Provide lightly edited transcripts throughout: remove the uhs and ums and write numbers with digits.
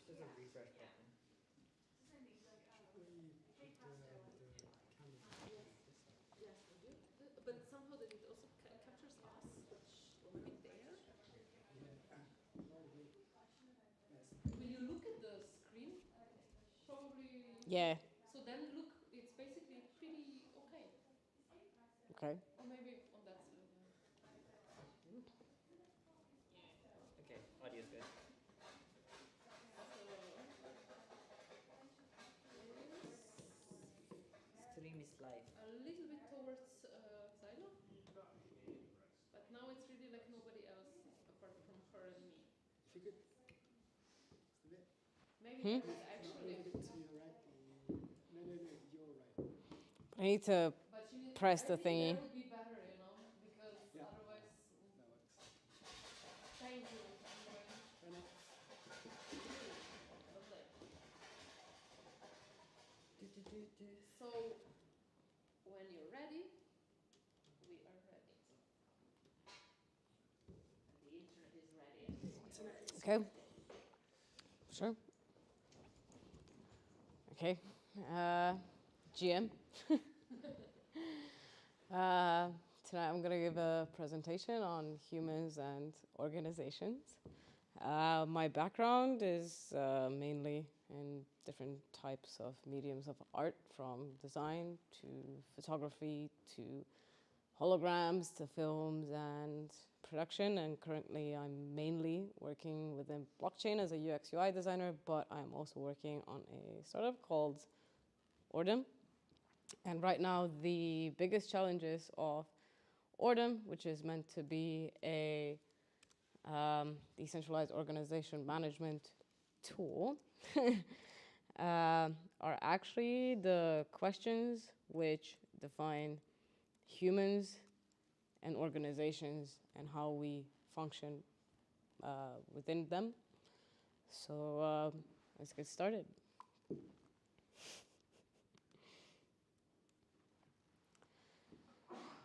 There's a refresh button. Yes, we do. But somehow that it also captures us, which will be there. Will you look at the screen? Probably. Yeah. So then look, it's basically pretty okay. Okay. Or maybe on that side. Okay, audio's good. Stream is live. A little bit towards Xylo. But now it's really like nobody else apart from her and me. Maybe that's actually. I need to press the thingy. That would be better, because otherwise. Thank you. So, when you're ready, we are ready. The internet is ready. Okay. Sure. Okay. GM. Tonight I'm going to give a presentation on humans and organizations. My background is mainly in different types of mediums of art, from design to photography to holograms to films and production, and currently I'm mainly working within blockchain as a UX UI designer, but I'm also working on a startup called Ordem. And right now the biggest challenges of Ordem, which is meant to be a decentralized organization management tool, are actually the questions which define humans and organizations and how we function within them. So let's get started.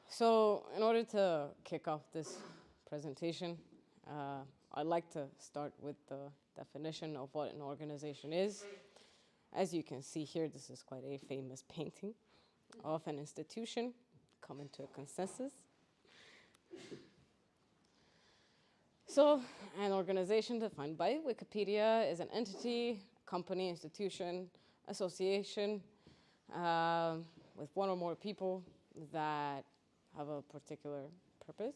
So in order to kick off this presentation, I'd like to start with the definition of what an organization is. As you can see here, this is quite a famous painting of an institution coming to a consensus. So an organization defined by Wikipedia is an entity, company, institution, association with one or more people that have a particular purpose.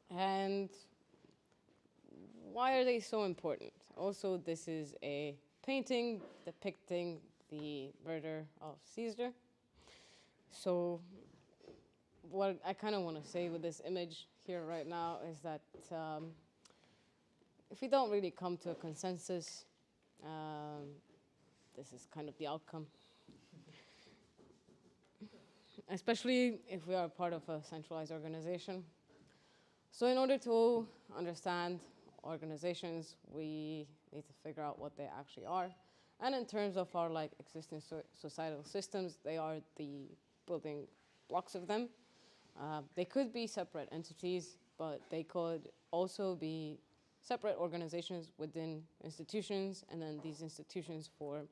And why are they so important? Also, this is a painting depicting the murder of Caesar. So what I kind of want to say with this image here right now is that if we don't really come to a consensus, this is kind of the outcome. Especially if we are part of a centralized organization. So in order to understand organizations, we need to figure out what they actually are. And in terms of our existing societal systems, they are the building blocks of them. They could be separate entities, but they could also be separate organizations within institutions, and then these institutions form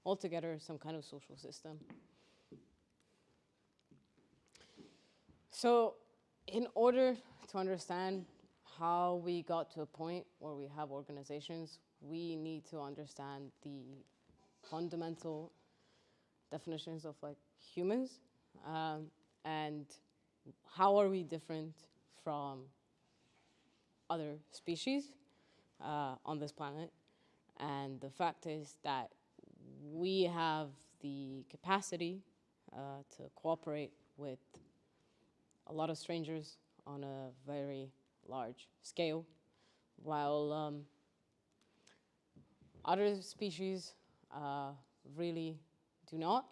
altogether some kind of social system. So in order to understand how we got to a point where we have organizations, we need to understand the fundamental definitions of humans, and how are we different from other species on this planet. And the fact is that we have the capacity to cooperate with a lot of strangers on a very large scale, while other species really do not,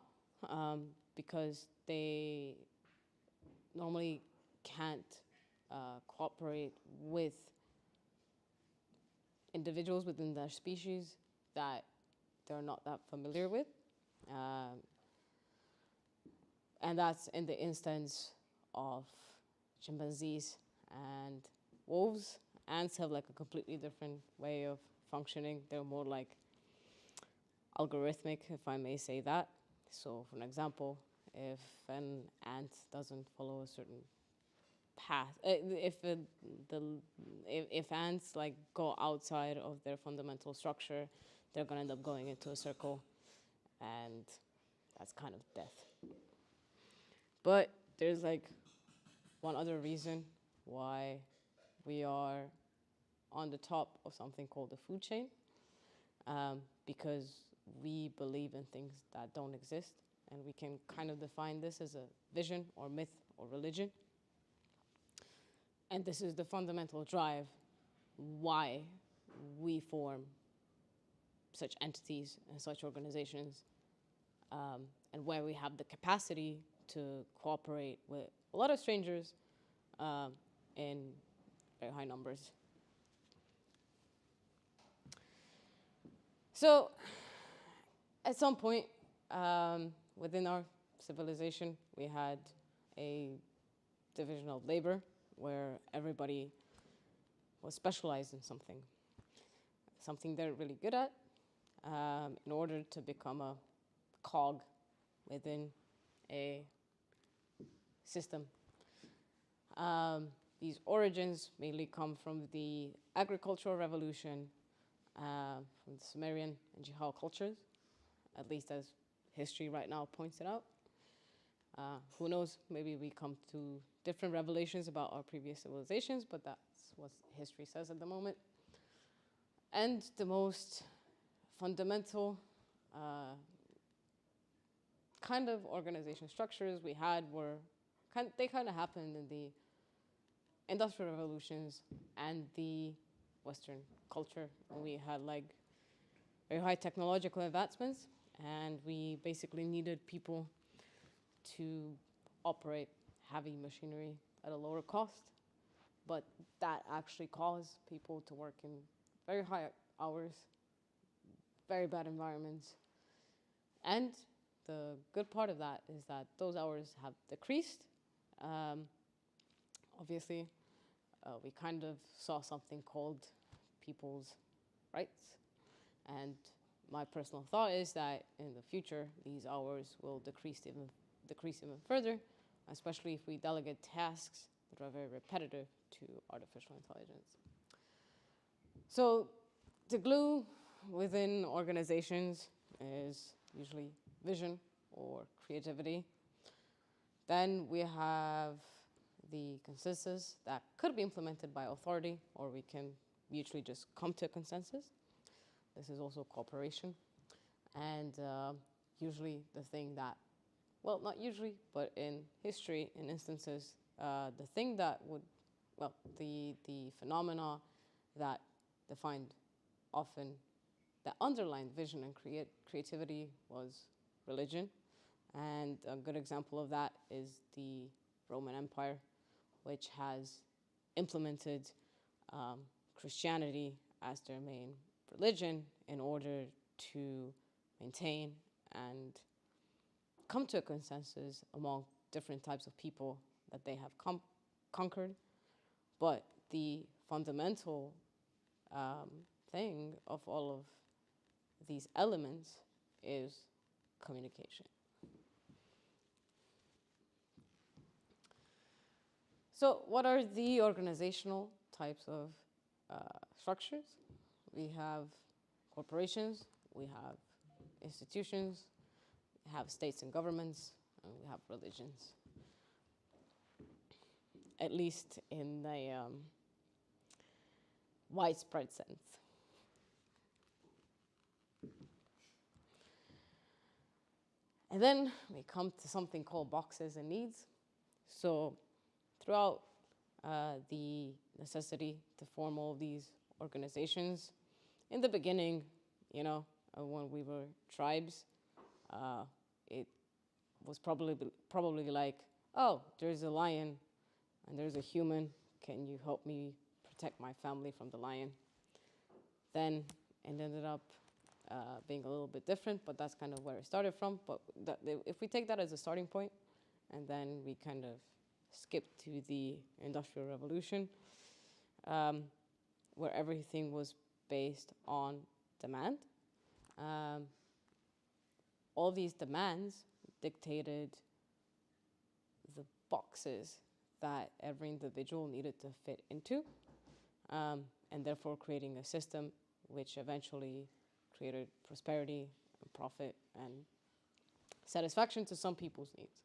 because they normally can't cooperate with individuals within their species that they're not that familiar with. And that's in the instance of chimpanzees and wolves ants have like a completely different way of functioning. They're more like algorithmic, if I may say that. So for an example, if an ant doesn't follow a certain path, if ants like go outside of their fundamental structure, they're gonna end up going into a circle, and that's kind of death. But there's like one other reason why we are on the top of something called the food chain, because we believe in things that don't exist, and we can kind of define this as a vision or myth or religion. And this is the fundamental drive why we form such entities and such organizations, and where we have the capacity to cooperate with a lot of strangers in very high numbers. So, at some point within our civilization, we had a division of labor where everybody was specialized in something they're really good at, in order to become a cog within a system. These origins mainly come from the agricultural revolution, from the Sumerian and Jehal cultures, at least as history right now points it out. Who knows, maybe we come to different revelations about our previous civilizations, but that's what history says at the moment. And the most fundamental kind of organization structures we had were, they kind of happened in the industrial revolutions and the Western culture. We had like very high technological advancements, and we basically needed people to operate heavy machinery at a lower cost, but that actually caused people to work in very high hours, very bad environments. And the good part of that is that those hours have decreased. Obviously, we kind of saw something called people's rights. And my personal thought is that in the future, these hours will decrease even further, especially if we delegate tasks that are very repetitive to artificial intelligence. So the glue within organizations is usually vision or creativity. Then we have the consensus that could be implemented by authority, or we can mutually just come to a consensus. This is also cooperation. And usually the thing that, well, not usually, but in history, in instances, the thing that would, well, the phenomena that defined often, that underlined vision and creativity was religion. And a good example of that is the Roman Empire, which has implemented Christianity as their main religion in order to maintain and come to a consensus among different types of people that they have conquered. But the fundamental thing of all of these elements is communication. So what are the organizational types of structures? We have corporations, we have institutions, we have states and governments, and we have religions. At least in the widespread sense. And then we come to something called boxes and needs. So throughout the necessity to form all of these organizations, in the beginning, you know, when we were tribes, it was probably like, oh, there's a lion and there's a human. Can you help me protect my family from the lion? Then it ended up being a little bit different, but that's kind of where it started from. But if we take that as a starting point, and then we kind of skip to the Industrial Revolution, where everything was based on demand. All these demands dictated the boxes that every individual needed to fit into, and therefore creating a system which eventually created prosperity and profit and satisfaction to some people's needs.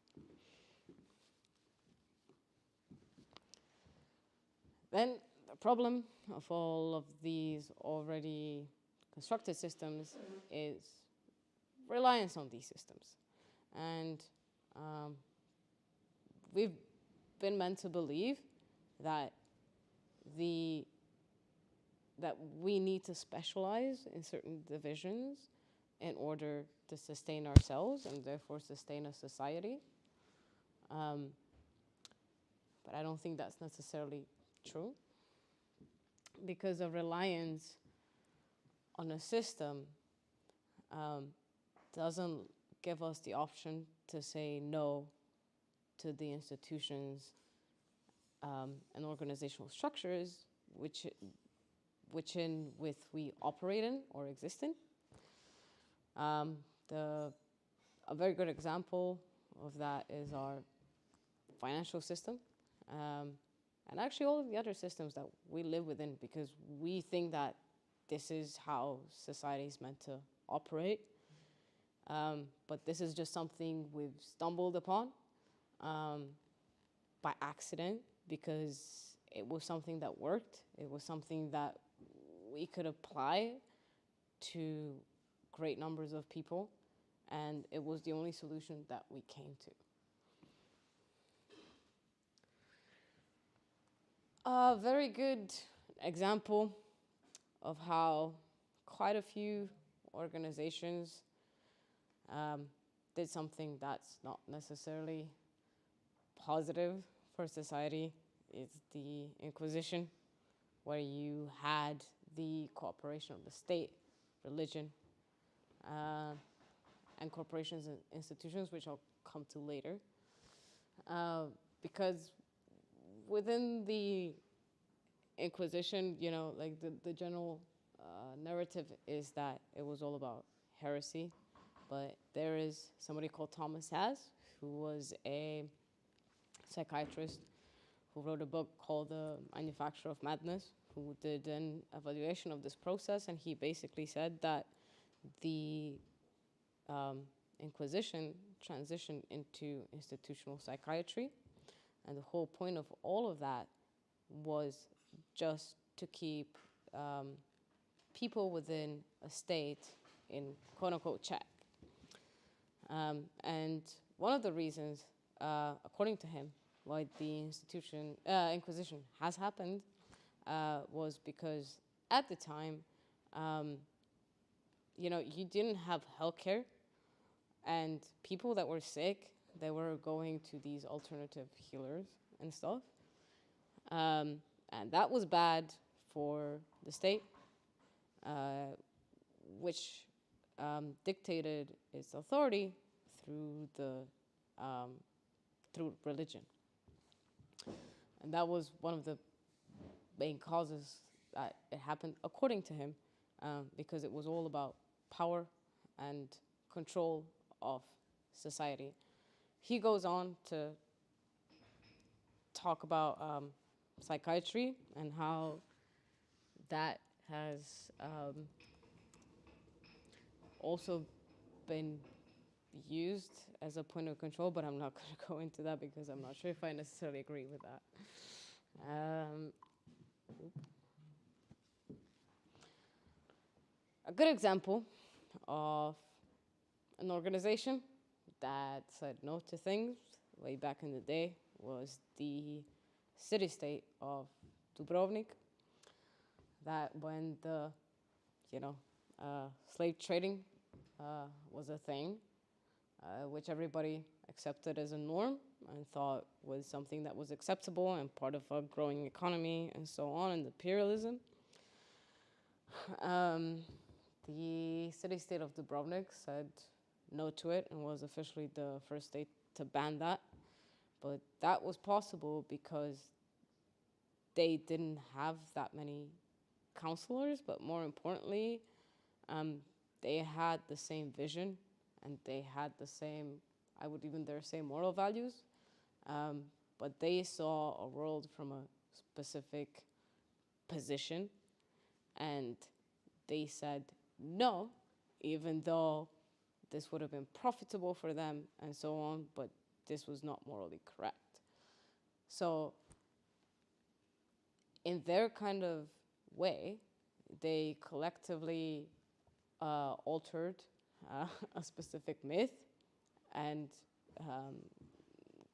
Then the problem of all of these already constructed systems is reliance on these systems. And we've been meant to believe that that we need to specialize in certain divisions in order to sustain ourselves and therefore sustain a society. But I don't think that's necessarily true, because a reliance on a system doesn't give us the option to say no to the institutions and organizational structures which we operate in or exist in. A very good example of that is our financial system, and actually all of the other systems that we live within, because we think that this is how society is meant to operate. But this is just something we've stumbled upon by accident, because it was something that worked. It was something that we could apply to great numbers of people, and it was the only solution that we came to. A very good example of how quite a few organizations did something that's not necessarily positive for society is the Inquisition, where you had the cooperation of the state, religion, and corporations and institutions, which I'll come to later. Because within the Inquisition, you know, like the general narrative is that it was all about heresy. But there is somebody called Thomas Has, who was a psychiatrist, who wrote a book called The Manufacture of Madness, who did an evaluation of this process, and he basically said that the Inquisition transitioned into institutional psychiatry, and the whole point of all of that was just to keep people within a state in quote-unquote check. And one of the reasons, according to him, why the Inquisition has happened was because at the time, you know, you didn't have healthcare, and people that were sick, they were going to these alternative healers and stuff. And that was bad for the state, which dictated its authority through religion. And that was one of the main causes that it happened, according to him, because it was all about power and control of society. He goes on to talk about psychiatry and how that has also been used as a point of control, but I'm not going to go into that because I'm not sure if I necessarily agree with that. A good example of an organization that said no to things way back in the day was the city-state of Dubrovnik. That when the, slave trading was a thing, which everybody accepted as a norm and thought was something that was acceptable and part of a growing economy and so on, and imperialism. The city-state of Dubrovnik said no to it and was officially the first state to ban that. But that was possible because they didn't have that many counselors, but more importantly, they had the same vision and they had the same, I would even dare say, moral values. But they saw a world from a specific position and they said no, even though this would have been profitable for them and so on, but this was not morally correct. So in their kind of way, they collectively altered a specific myth and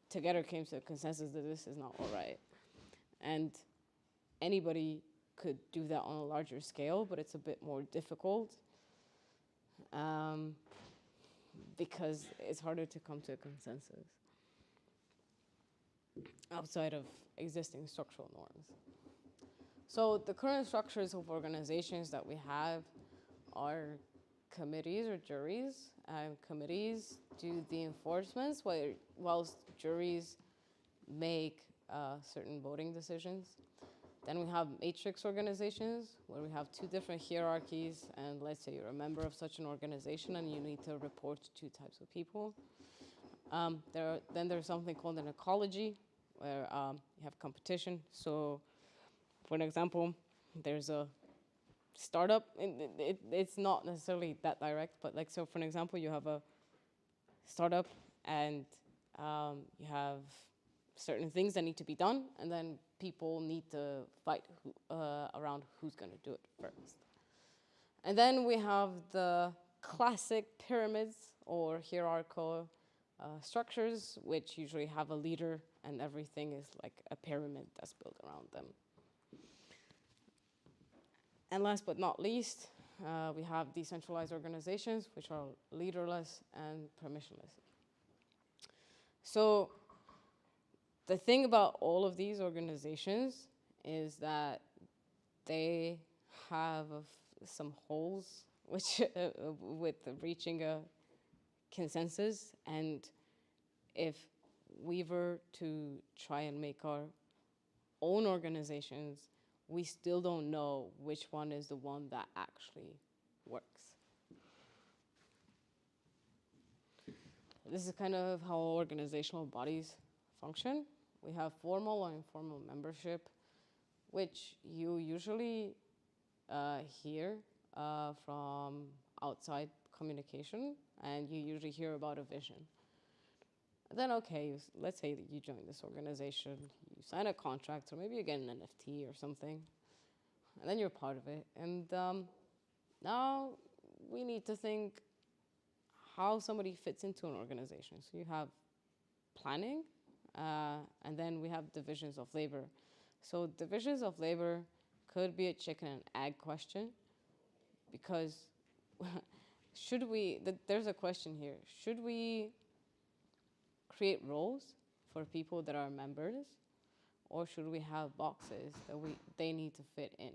together came to a consensus that this is not all right. And anybody could do that on a larger scale, but it's a bit more difficult because it's harder to come to a consensus outside of existing structural norms. So the current structures of organizations that we have are committees or juries. Committees do the enforcements, whilst juries make certain voting decisions. Then we have matrix organizations, where we have two different hierarchies, and let's say you're a member of such an organization and you need to report to two types of people. Then there's something called an ecology, where you have competition. So, for an example, there's a startup. It's not necessarily that direct, but like, so for an example, you have a startup and you have certain things that need to be done, and then people need to fight around who's going to do it first. And then we have the classic pyramids or hierarchical structures, which usually have a leader and everything is like a pyramid that's built around them. And last but not least, we have decentralized organizations, which are leaderless and permissionless. So the thing about all of these organizations is that they have some holes which with reaching a consensus, and if we were to try and make our own organizations, we still don't know which one is the one that actually works. This is kind of how organizational bodies function. We have formal or informal membership, which you usually hear from outside communication, and you usually hear about a vision. And then, okay, let's say that you join this organization, you sign a contract, or maybe you get an NFT or something, and then you're part of it. And now we need to think how somebody fits into an organization. So you have planning, and then we have divisions of labor. So divisions of labor could be a chicken and egg question, because there's a question here. Should we create roles for people that are members, or should we have boxes that they need to fit in?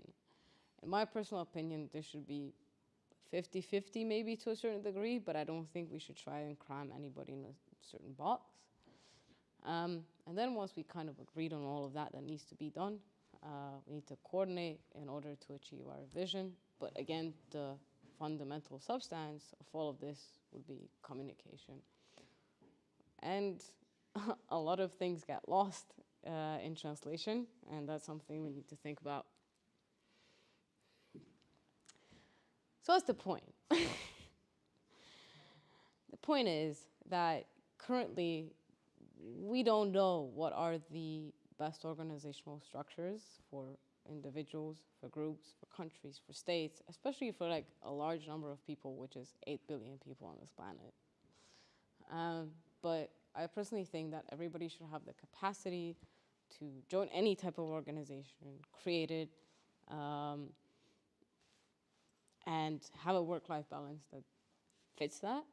In my personal opinion, there should be 50-50 maybe to a certain degree, but I don't think we should try and cram anybody in a certain box. And then once we kind of agreed on all of that needs to be done, we need to coordinate in order to achieve our vision. But again, the fundamental substance of all of this would be communication. And a lot of things get lost in translation, and that's something we need to think about. So what's the point? The point is that currently we don't know what are the best organizational structures for individuals, for groups, for countries, for states, especially for like a large number of people, which is 8 billion people on this planet. But I personally think that everybody should have the capacity to join any type of organization, create it, and have a work-life balance that fits that.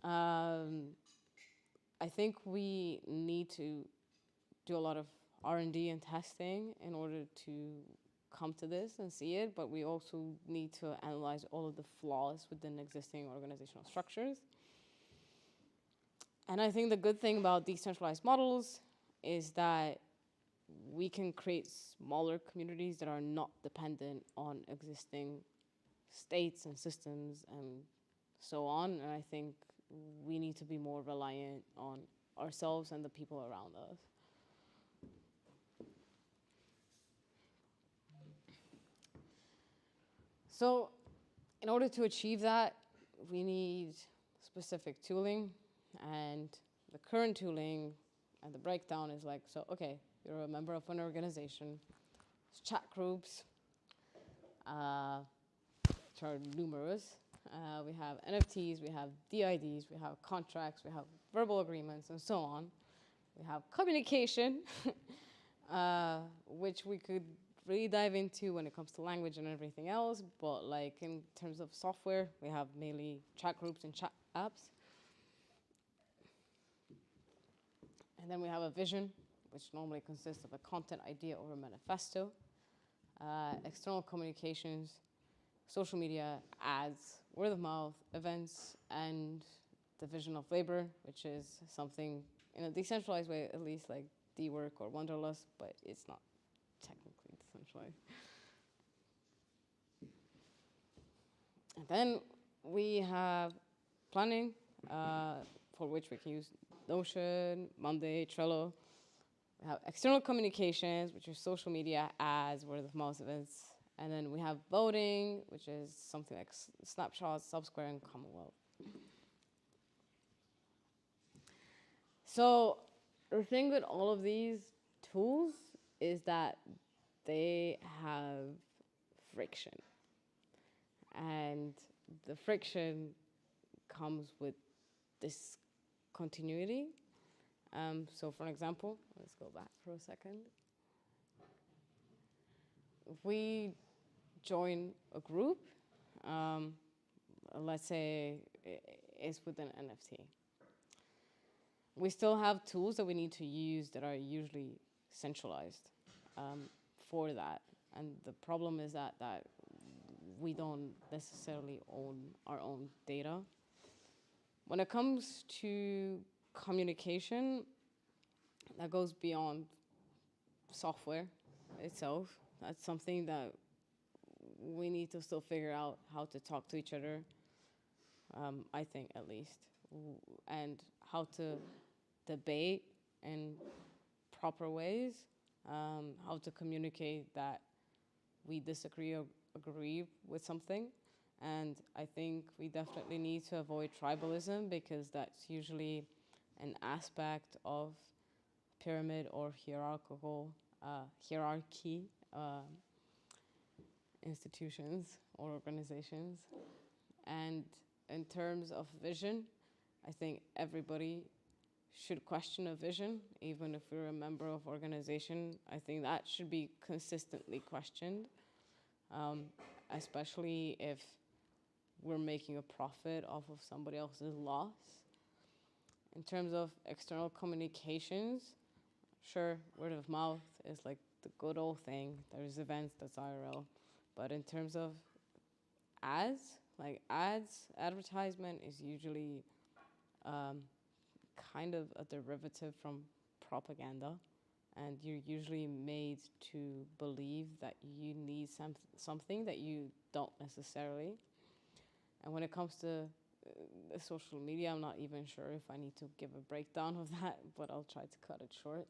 I think we need to do a lot of R&D and testing in order to come to this and see it, but we also need to analyze all of the flaws within existing organizational structures. And I think the good thing about decentralized models is that we can create smaller communities that are not dependent on existing states and systems and so on. And I think we need to be more reliant on ourselves and the people around us. So in order to achieve that, we need specific tooling, and the current tooling and the breakdown is like, so, okay, you're a member of an organization, there's chat groups, which are numerous. We have NFTs, we have DIDs, we have contracts, we have verbal agreements, and so on. We have communication, which we could really dive into when it comes to language and everything else, but like in terms of software, we have mainly chat groups and chat apps. And then we have a vision, which normally consists of a content idea or a manifesto, external communications, social media, ads, word of mouth, events, and the vision of labor, which is something in a decentralized way, at least like D-Work or Wanderlust, but it's not technically decentralized. And then we have planning, for which we can use Notion, Monday, Trello. We have external communications, which are social media, ads, word of mouth events. And then we have voting, which is something like Snapshot, Subsquare, and Commonwealth. So the thing with all of these tools is that they have friction. And the friction comes with discontinuity. So for example, let's go back for a second. If we join a group, let's say it's with an NFT. We still have tools that we need to use that are usually centralized for that. And the problem is that we don't necessarily own our own data. When it comes to communication, that goes beyond software itself. That's something that we need to still figure out how to talk to each other, I think at least, and how to debate in proper ways, how to communicate that we disagree or agree with something. And I think we definitely need to avoid tribalism, because that's usually an aspect of pyramid or hierarchy institutions or organizations. And in terms of vision, I think everybody should question a vision, even if we're a member of organization. I think that should be consistently questioned, especially if we're making a profit off of somebody else's loss. In terms of external communications, sure, word of mouth is like the good old thing. There's events, that's IRL. But in terms of ads, advertisement is usually kind of a derivative from propaganda. And you're usually made to believe that you need something that you don't necessarily. And when it comes to social media, I'm not even sure if I need to give a breakdown of that, but I'll try to cut it short.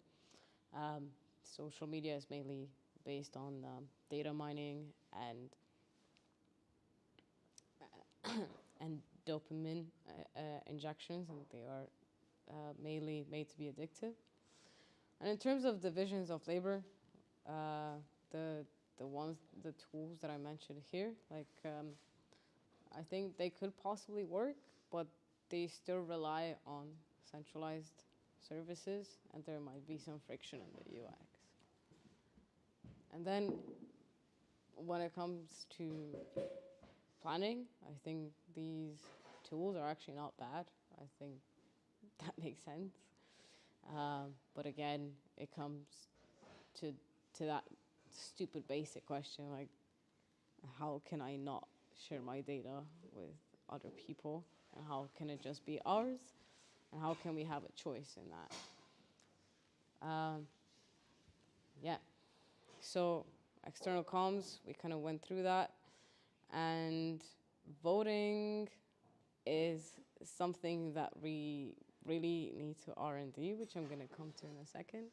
Social media is mainly based on data mining and dopamine injections, and they are mainly made to be addictive. And in terms of divisions of labor, the tools that I mentioned here, I think they could possibly work, but they still rely on centralized services, and there might be some friction in the UX. And then when it comes to planning, I think these tools are actually not bad. I think that makes sense. But again, it comes to that stupid basic question, like, how can I not share my data with other people? And how can it just be ours? And how can we have a choice in that? So external comms, we kind of went through that. And voting is something that we really need to R&D, which I'm going to come to in a second.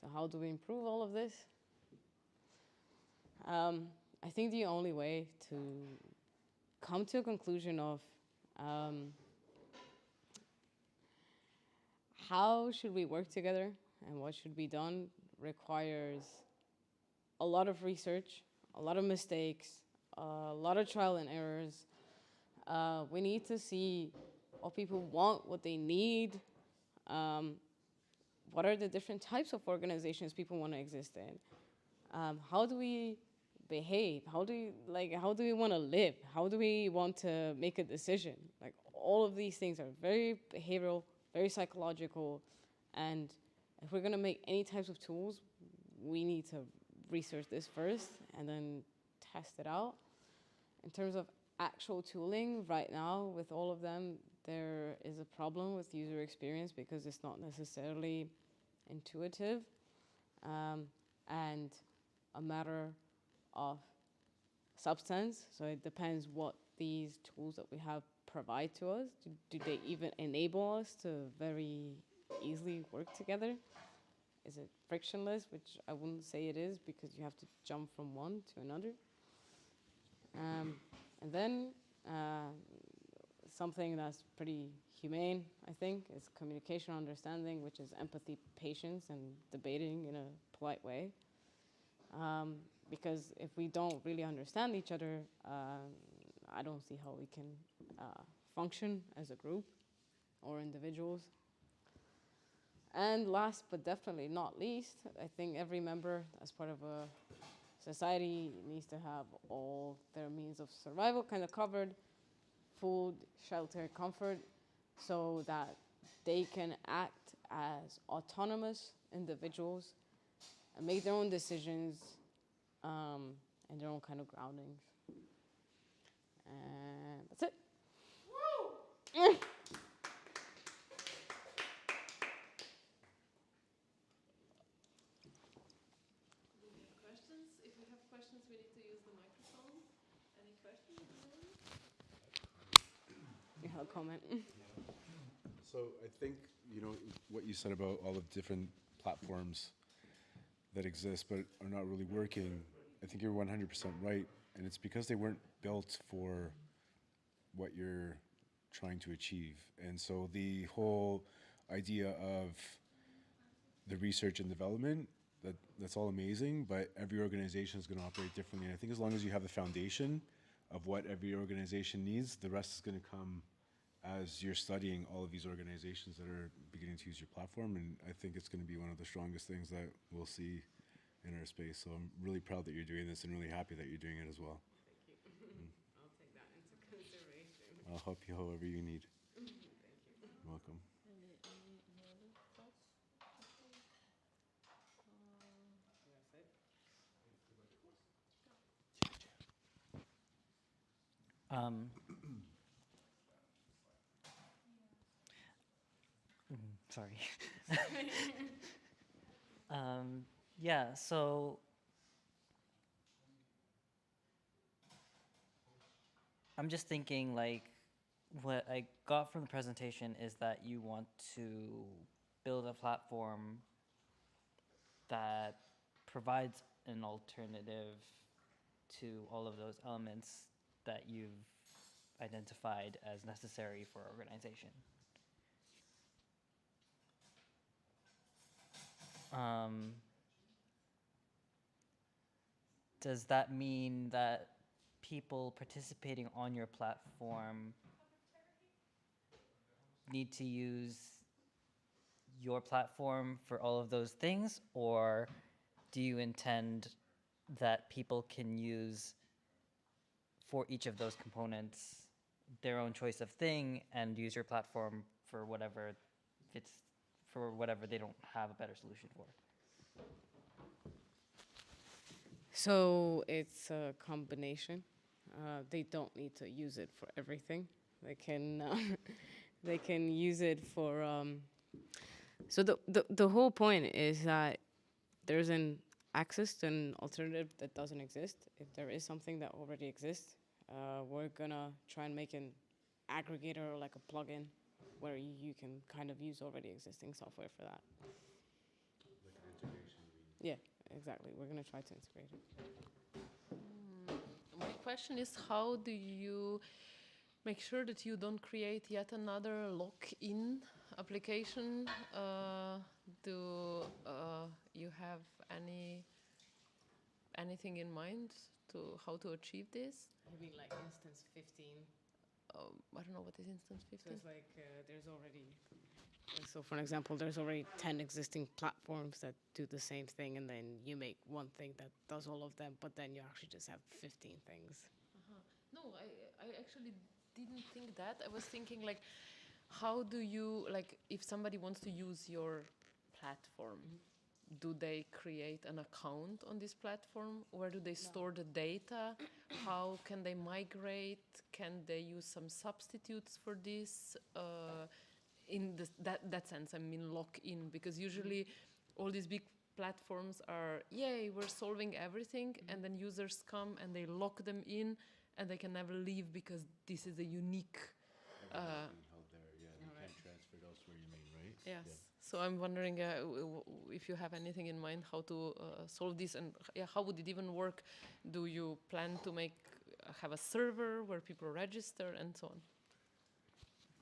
So how do we improve all of this? I think the only way to come to a conclusion of how should we work together and what should be done requires a lot of research, a lot of mistakes, a lot of trial and errors. We need to see what people want, what they need, what are the different types of organizations people want to exist in. How do we behave? How do we want to live? How do we want to make a decision? Like, all of these things are very behavioral, very psychological, and if we're going to make any types of tools, we need to research this first and then test it out. In terms of actual tooling, right now, with all of them, there is a problem with user experience because it's not necessarily intuitive, and a matter of substance. So it depends what these tools that we have provide to us. Do they even enable us to very easily work together? Is it frictionless, which I wouldn't say it is because you have to jump from one to another. And then something that's pretty humane, I think, is communication understanding, which is empathy, patience, and debating in a polite way. Because if we don't really understand each other, I don't see how we can function as a group or individuals. And last but definitely not least, I think every member as part of a society needs to have all their means of survival kind of covered: food, shelter, comfort, so that they can act as autonomous individuals and make their own decisions and their own kind of groundings. And that's it. Woo! Questions? If we have questions, we need to use the microphone. Any questions? You have a comment? So I think, what you said about all the different platforms that exist but are not really working, I think you're 100% right. And it's because they weren't built for what you're trying to achieve. And so the whole idea of the research and development, that's all amazing, but every organization is going to operate differently. And I think as long as you have the foundation of what every organization needs, the rest is going to come as you're studying all of these organizations that are beginning to use your platform. And I think it's going to be one of the strongest things that we'll see in our space. So I'm really proud that you're doing this and really happy that you're doing it as well. Thank you. I'll take that into consideration. I'll help you however you need. Thank you. You're welcome. Any other thoughts? Sorry. Yeah, so I'm just thinking, like, what I got from the presentation is that you want to build a platform that provides an alternative to all of those elements that you've identified as necessary for organization. Does that mean that people participating on your platform need to use your platform for all of those things, or do you intend that people can use for each of those components their own choice of thing and use your platform for whatever fits, for whatever they don't have a better solution for? So it's a combination. They don't need to use it for everything. They can they can use it for. So the whole point is that there's an access to an alternative that doesn't exist. If there is something that already exists, we're gonna try and make an aggregator or like a plugin where you can kind of use already existing software for that. Like an integration, you mean? Yeah, exactly. We're gonna try to integrate it. My question is, how do you make sure that you don't create yet another lock-in application? Do you have anything in mind to how to achieve this? You mean like instance 15? I don't know what is instance So 15. it's like there's already. So for an example, there's already 10 existing platforms that do the same thing, and then you make one thing that does all of them, but then you actually just have 15 things. No, I actually didn't think that. I was thinking like, how do you, like, if somebody wants to use your platform, do they create an account on this platform? Where do they store the data? How can they migrate? Can they use some substitutes for this? In that sense, I mean lock-in, because usually all these big platforms are, yay, we're solving everything, and then users come and they lock them in, and they can never leave because this is a unique. Everything's being held there, yeah. You can't transfer it elsewhere, you mean, right? Yes. Yeah. So I'm wondering if you have anything in mind how to solve this, and how would it even work? Do you plan to have a server where people register and so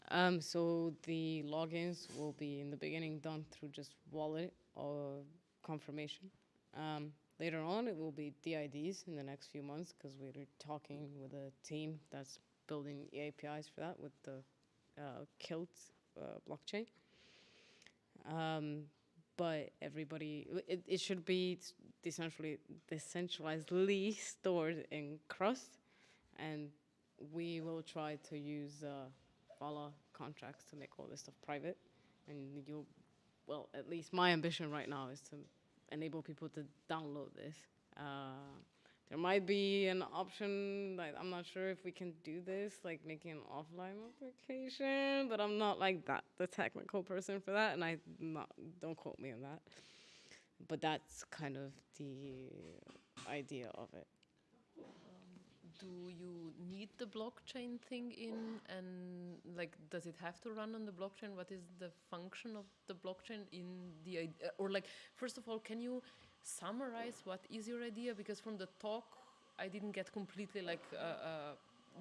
on? So the logins will be in the beginning done through just wallet or confirmation. Later on, it will be DIDs in the next few months because we're talking with a team that's building the APIs for that with the Kilt blockchain. But everybody, it should be decentralizedly stored in Crust, and we will try to use Vala contracts to make all this stuff private. And well, at least my ambition right now is to enable people to download this. There might be an option, like I'm not sure if we can do this, like making an offline application, but I'm not like that, the technical person for that, and don't quote me on that. But that's kind of the idea of it. Do you need the blockchain thing in, and like, does it have to run on the blockchain? What is the function of the blockchain in the idea? Or like, first of all, can you summarize what is your idea? Because from the talk, I didn't get completely like a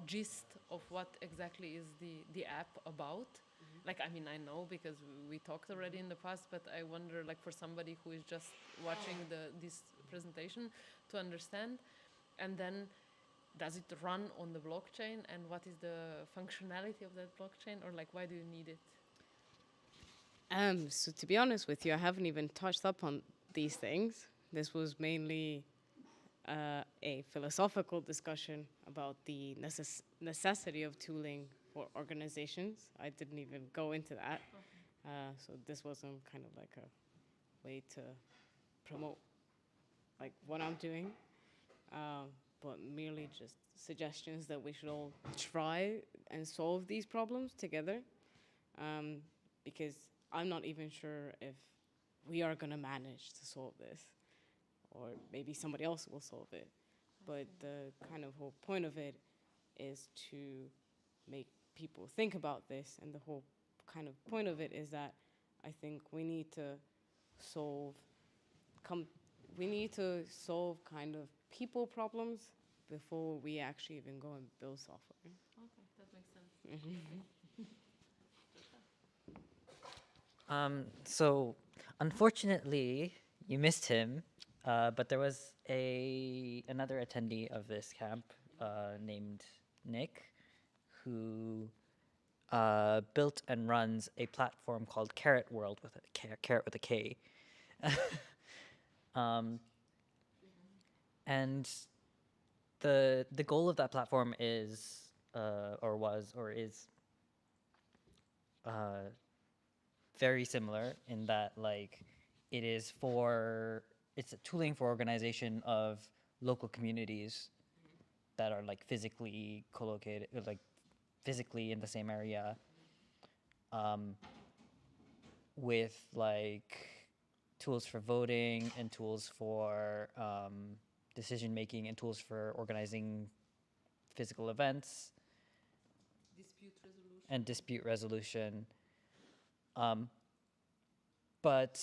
gist of what exactly is the app about. Like, I mean, I know because we talked already in the past, but I wonder, like, for somebody who is just watching this presentation to understand, and then does it run on the blockchain, and what is the functionality of that blockchain, or like, why do you need it? So to be honest with you, I haven't even touched up on these things. This was mainly a philosophical discussion about the necessity of tooling for organizations. I didn't even go into that. So this wasn't kind of like a way to promote like what I'm doing, but merely just suggestions that we should all try and solve these problems together, because I'm not even sure if we are going to manage to solve this, or maybe somebody else will solve it. But the kind of whole point of it is to make people think about this, and the whole kind of point of it is that I think we need to solve kind of people problems before we actually even go and build software. Okay, that makes sense. So, unfortunately, you missed him, but there was another attendee of this camp named Nick, who built and runs a platform called Carrot World with carrot with a K. And the goal of that platform is or was or is very similar in that, like, it's a tooling for organization of local communities that are like physically collocated, like physically in the same area, with like tools for voting and tools for decision making and tools for organizing physical events Dispute resolution. and dispute resolution. But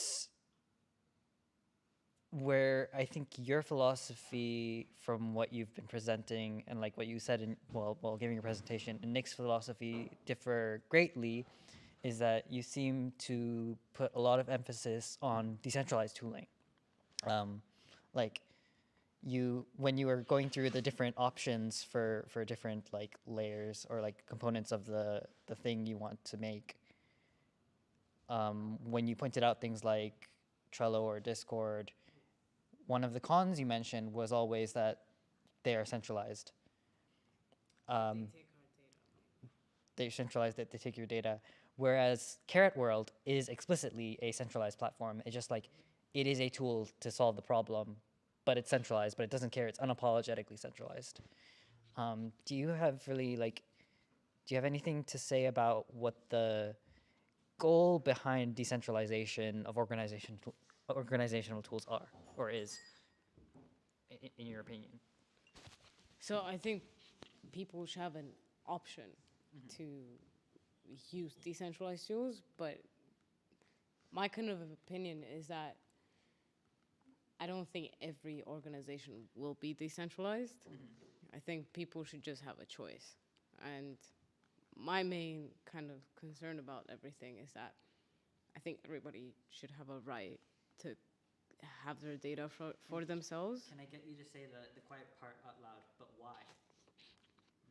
where I think your philosophy, from what you've been presenting and like what you said in while giving your presentation, and Nick's philosophy differ greatly, is that you seem to put a lot of emphasis on decentralized tooling. Like when you were going through the different options for different like layers or like components of the thing you want to make, when you pointed out things like Trello or Discord, one of the cons you mentioned was always that they are centralized. They centralize that they take your data, whereas Carrot World is explicitly a centralized platform. It's just like it is a tool to solve the problem, but it's centralized, but it doesn't care. It's unapologetically centralized. Do you have anything to say about what the goal behind decentralization of organizational tools are or is, in your opinion? So I think people should have an option to use decentralized tools, but my kind of opinion is that I don't think every organization will be decentralized. I think people should just have a choice. And my main kind of concern about everything is that I think everybody should have a right to have their data for themselves. Can I get you to say the quiet part out loud, but why?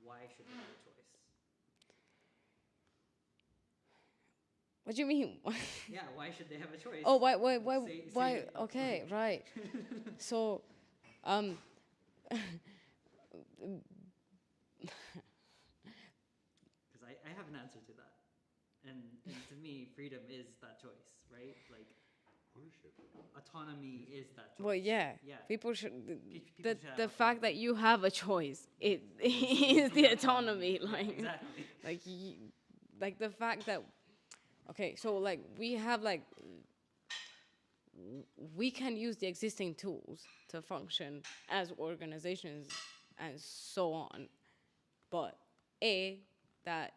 Why should they have a choice? What do you mean? Yeah, why should they have a choice? Oh, Say why? it up Okay, front. right. So, Because I have an answer to that. And to me, freedom is that choice, right? Like, Ownership. autonomy is that choice. well, yeah. Yeah. People should. People should have The autonomy. fact that you have a choice, it is the autonomy. Yeah, Like, exactly. like the fact that. Okay, so like we have like. We can use the existing tools to function as organizations and so on. But that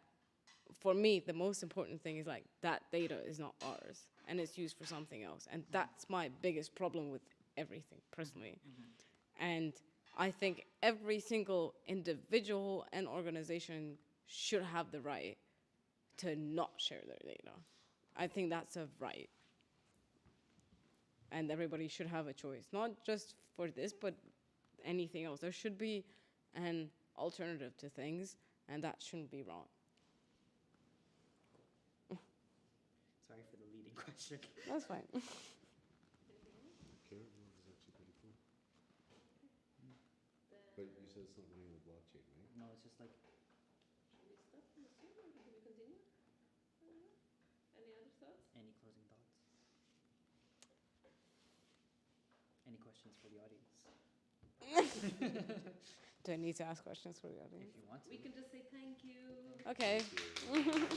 for me, the most important thing is like that data is not ours and it's used for something else. And that's my biggest problem with everything personally. And I think every single individual and organization should have the right to not share their data. I think that's a right. And everybody should have a choice, not just for this, but anything else. There should be an alternative to things, and that shouldn't be wrong. Sorry for the leading question. That's fine. Carrot World is actually pretty cool. But you said it's not running on the blockchain, right? No, it's just like, Should we stop on the stream or do we continue? Any other thoughts? any closing thoughts? Any questions for the audience? Do I need to ask questions for the audience? If you want to. We can just say thank you. Okay. Thank you.